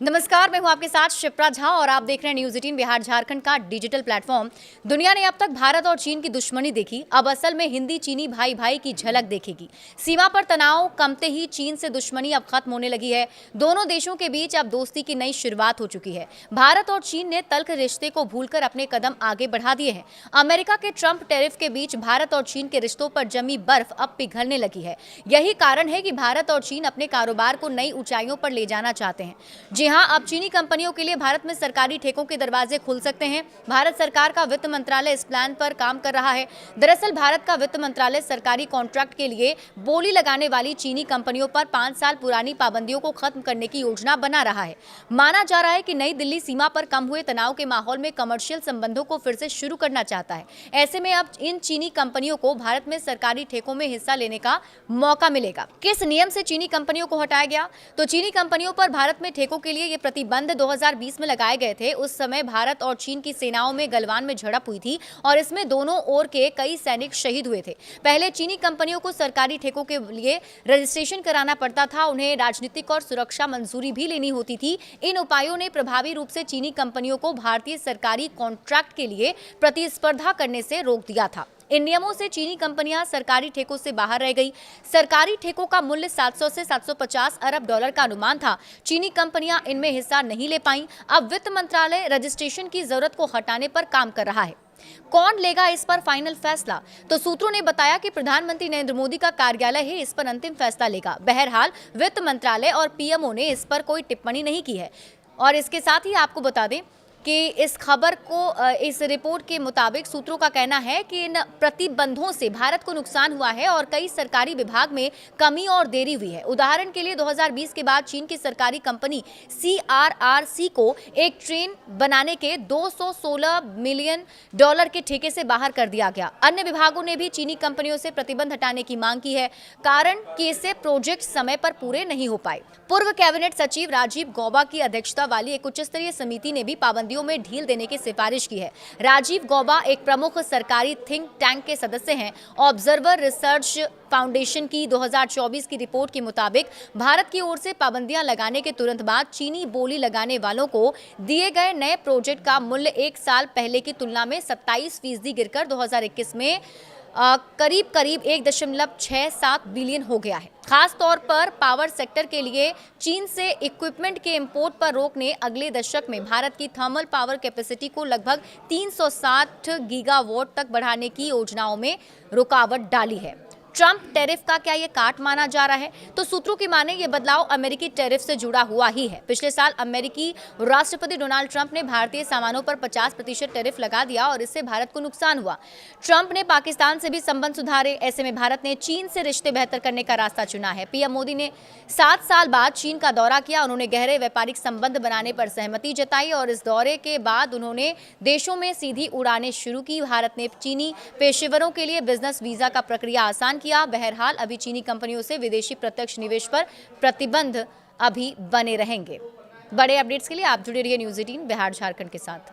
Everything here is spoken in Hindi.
नमस्कार, मैं हूं आपके साथ शिप्रा झा और आप देख रहे हैं न्यूज 18 बिहार झारखंड का डिजिटल प्लेटफॉर्म। दुनिया ने अब तक भारत और चीन की दुश्मनी देखी, अब असल में हिंदी चीनी भाई भाई की झलक देखेगी। सीमा पर तनाव कमते ही चीन से दुश्मनी अब खत्म होने लगी है। दोनों देशों के बीच अब दोस्ती की नई शुरुआत हो चुकी है। भारत और चीन ने तल्ख रिश्ते को भूलकर अपने कदम आगे बढ़ा दिए हैं। अमेरिका के ट्रंप टैरिफ के बीच भारत और चीन के रिश्तों पर जमी बर्फ अब पिघलने लगी है। यही कारण है कि भारत और चीन अपने कारोबार को नई ऊंचाइयों पर ले जाना चाहते हैं। जी हाँ, अब चीनी कंपनियों के लिए भारत में सरकारी ठेकों के दरवाजे खुल सकते हैं। भारत सरकार का वित्त मंत्रालय इस प्लान पर काम कर रहा है। दरअसल भारत का वित्त मंत्रालय सरकारी कॉन्ट्रैक्ट के लिए बोली लगाने वाली चीनी कंपनियों पर 5 साल पुरानी पाबंदियों को खत्म करने की योजना बना रहा है। माना जा रहा है कि नई दिल्ली सीमा पर कम हुए तनाव के माहौल में कमर्शियल संबंधों को फिर से शुरू करना चाहता है। ऐसे में अब इन चीनी कंपनियों को भारत में सरकारी ठेकों में हिस्सा लेने का मौका मिलेगा। किस नियम से चीनी कंपनियों को हटाया गया? तो चीनी कंपनियों पर भारत में ठेकों के लिए ये प्रतिबंध 2020 में लगाए गए थे। उस समय भारत और चीन की सेनाओं में गलवान में झड़प हुई थी और इसमें दोनों ओर के कई सैनिक शहीद हुए थे। पहले चीनी कंपनियों को सरकारी ठेकों के लिए रजिस्ट्रेशन कराना पड़ता था, उन्हें राजनीतिक और सुरक्षा मंजूरी भी लेनी होती थी। इन उपायों ने प्रभावी रूप से चीनी कंपनियों को भारतीय सरकारी कॉन्ट्रैक्ट के लिए प्रतिस्पर्धा करने से रोक दिया था। इन नियमों से चीनी कंपनियां सरकारी ठेकों से बाहर रह गई। सरकारी ठेकों का मूल्य 700 से 750 अरब डॉलर का अनुमान था। चीनी कंपनियां इनमें हिस्सा नहीं ले पाईं। अब वित्त मंत्रालय रजिस्ट्रेशन की जरूरत को हटाने पर काम कर रहा है। कौन लेगा इस पर फाइनल फैसला? तो सूत्रों ने बताया कि प्रधानमंत्री नरेंद्र मोदी का कार्यालय ही इस पर अंतिम फैसला लेगा। बहरहाल वित्त मंत्रालय और पीएमओ ने इस पर कोई टिप्पणी नहीं की है। और इसके साथ ही आपको बता दें कि इस खबर को इस रिपोर्ट के मुताबिक सूत्रों का कहना है कि इन प्रतिबंधों से भारत को नुकसान हुआ है और कई सरकारी विभाग में कमी और देरी हुई है। उदाहरण के लिए 2020 के बाद चीन की सरकारी कंपनी CRRC को एक ट्रेन बनाने के 216 मिलियन डॉलर के ठेके से बाहर कर दिया गया। अन्य विभागों ने भी चीनी कंपनियों से प्रतिबंध हटाने की मांग की है, कारण कि इससे प्रोजेक्ट समय पर पूरे नहीं हो पाए। पूर्व कैबिनेट सचिव राजीव गौबा की अध्यक्षता वाली एक उच्च स्तरीय समिति ने भी पाबंदियों में ढील देने की सिफारिश की है। राजीव गौबा एक प्रमुख सरकारी थिंक टैंक के सदस्य हैं। ऑब्जर्वर रिसर्च फाउंडेशन की 2024 की रिपोर्ट के मुताबिक भारत की ओर से पाबंदियां लगाने के तुरंत बाद चीनी बोली लगाने वालों को दिए गए नए प्रोजेक्ट का मूल्य 1 साल पहले की तुलना में 27% गिरकर 2021 में करीब 1.67 बिलियन हो गया है। खास तौर पर पावर सेक्टर के लिए चीन से इक्विपमेंट के इंपोर्ट पर रोक ने अगले दशक में भारत की थर्मल पावर कैपेसिटी को लगभग 360 गीगावाट तक बढ़ाने की योजनाओं में रुकावट डाली है। ट्रंप टैरिफ का क्या ये काट माना जा रहा है? तो सूत्रों की माने ये बदलाव अमेरिकी टैरिफ से जुड़ा हुआ ही है। पिछले साल अमेरिकी राष्ट्रपति डोनाल्ड ट्रंप ने भारतीय सामानों पर 50% टैरिफ लगा दिया और इससे भारत को नुकसान हुआ। ट्रंप ने पाकिस्तान से भी संबंध सुधारे। ऐसे में भारत ने चीन से रिश्ते बेहतर करने का रास्ता चुना है। पीएम मोदी ने 7 साल बाद चीन का दौरा किया। उन्होंने गहरे व्यापारिक संबंध बनाने पर सहमति जताई और इस दौरे के बाद उन्होंने देशों में सीधी उड़ानें शुरू की। भारत ने चीनी पेशेवरों के लिए बिजनेस वीजा का प्रक्रिया आसान किया। बहरहाल अभी चीनी कंपनियों से विदेशी प्रत्यक्ष निवेश पर प्रतिबंध अभी बने रहेंगे। बड़े अपडेट्स के लिए आप जुड़े रहिए न्यूज 18 बिहार झारखंड के साथ।